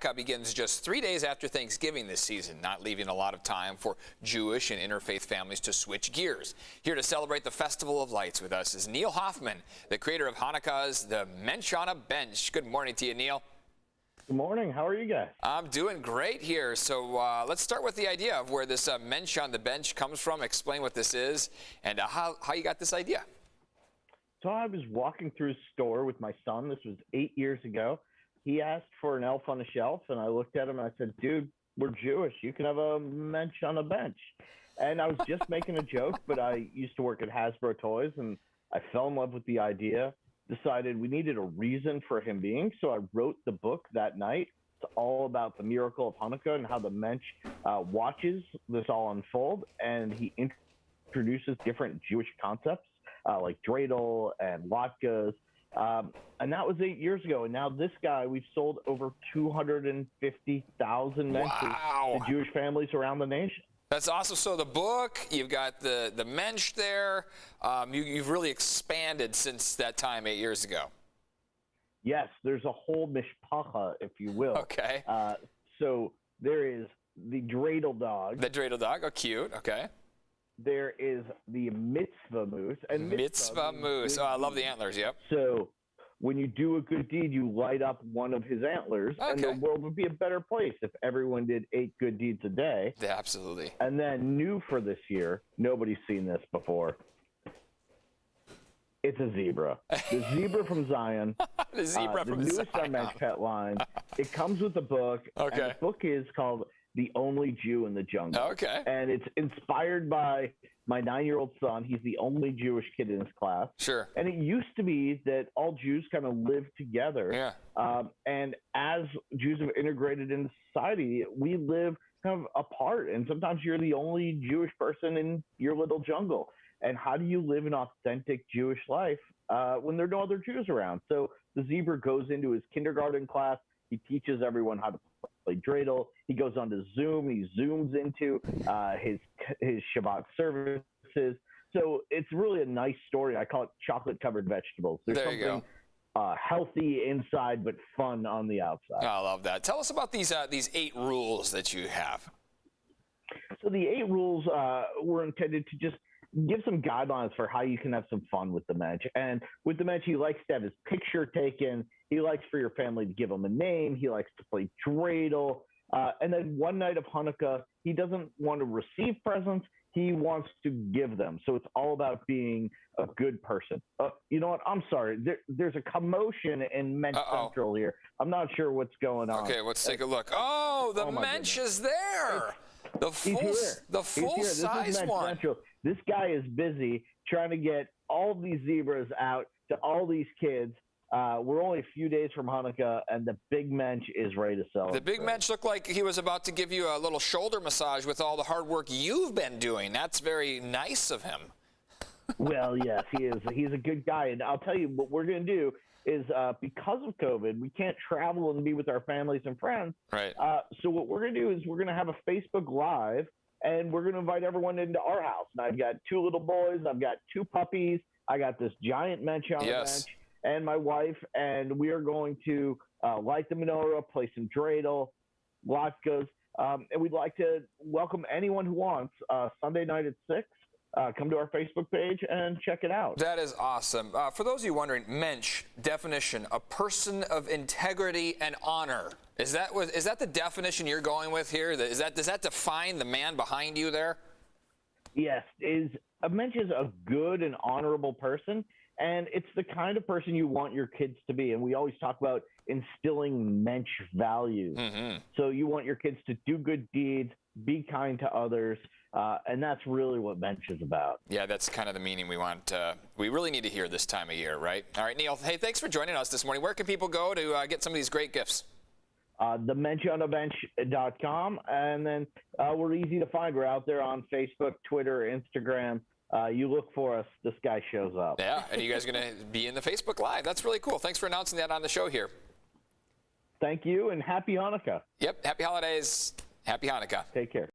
Hanukkah begins just 3 days after Thanksgiving this season, not leaving a lot of time for Jewish and interfaith families to switch gears. Here to celebrate the Festival of Lights with us is Neal Hoffman, the creator of Hanukkah's The Mensch on a Bench. Good morning to you, Neal. Good morning. How are you guys? I'm doing great here. So let's start with the idea of where this Mensch on the Bench comes from. Explain what this is and how you got this idea. So I was walking through a store with my son. This was 8 years ago. He asked for an elf on a shelf, and I looked at him and I said, dude, we're Jewish. You can have a Mensch on a bench. And I was just making a joke, but I used to work at Hasbro Toys, and I fell in love with the idea, decided we needed a reason for him being, so I wrote the book that night. It's all about the miracle of Hanukkah and how the Mensch watches this all unfold, and he introduces different Jewish concepts like dreidel and latkes. And that was 8 years ago. And now this guy, we've sold over 250,000 Mensches to Jewish families around the nation. That's awesome. So the book, you've got the Mensch there. You've really expanded since that time 8 years ago. Yes, there's a whole mishpacha, if you will. Okay. So there is the dreidel dog. The dreidel dog. Oh, cute. Okay. There is the mitzvah moose. And mitzvah moose. Oh, I love the antlers. Yep. So when you do a good deed, you light up one of his antlers, and the world would be a better place if everyone did 8 good deeds a day. Yeah, absolutely. And then new for this year, nobody's seen this before. It's a zebra. The zebra from Zion. The zebra from Zion. The newest Mensch pet line. It comes with a book. Okay. And the book is called The Only Jew in the Jungle. Okay. And it's inspired by my 9-year-old son. He's the only Jewish kid in his class. Sure. And it used to be that all Jews kind of lived together. Yeah. And as Jews have integrated into society, we live kind of apart. And sometimes you're the only Jewish person in your little jungle. And how do you live an authentic Jewish life when there are no other Jews around? So the zebra goes into his kindergarten class. He teaches everyone how to play dreidel. He goes on to Zoom. He zooms into his Shabbat services. So it's really a nice story. I call it chocolate-covered vegetables. There's there you something healthy inside but fun on the outside. Oh, I love that. Tell us about these 8 rules that you have. So the 8 rules were intended to just give some guidelines for how you can have some fun with the Mensch. And with the Mensch, he likes to have his picture taken. He likes for your family to give him a name. He likes to play dreidel. And then one night of Hanukkah, he doesn't want to receive presents. He wants to give them. So it's all about being a good person. You know what? I'm sorry. There's a commotion in Mensch Central here. I'm not sure what's going on. Okay, let's take a look. Oh, the Mensch is there. The full size one. Central. This guy is busy trying to get all these zebras out to all these kids. We're only a few days from Hanukkah, and the big Mensch is ready to celebrate. The big Mensch looked like he was about to give you a little shoulder massage with all the hard work you've been doing. That's very nice of him. Well, yes, he is. He's a good guy. And I'll tell you what we're going to do is because of COVID, we can't travel and be with our families and friends. Right. So what we're going to do is we're going to have a Facebook Live, and we're going to invite everyone into our house. And I've got 2 little boys. I've got 2 puppies. I got this giant Mensch on the bench, and my wife, and we are going to light the menorah, play some dreidel, latkes, and we'd like to welcome anyone who wants Sunday night at 6. Come to our Facebook page and check it out. That is awesome. For those of you wondering, Mensch, definition, a person of integrity and honor. Is that the definition you're going with here? Does that define the man behind you there? Yes. A Mensch is a good and honorable person, and it's the kind of person you want your kids to be. And we always talk about instilling Mensch values. Mm-hmm. So you want your kids to do good deeds, be kind to others, and that's really what Mensch is about. Yeah, that's kind of the meaning we want. We really need to hear this time of year, right? All right, Neal, hey, thanks for joining us this morning. Where can people go to get some of these great gifts? TheMenschOnABench.com, and then we're easy to find. We're out there on Facebook, Twitter, Instagram. You look for us, this guy shows up. Yeah, and you guys are going to be in the Facebook Live. That's really cool. Thanks for announcing that on the show here. Thank you, and happy Hanukkah. Yep, happy holidays. Happy Hanukkah. Take care.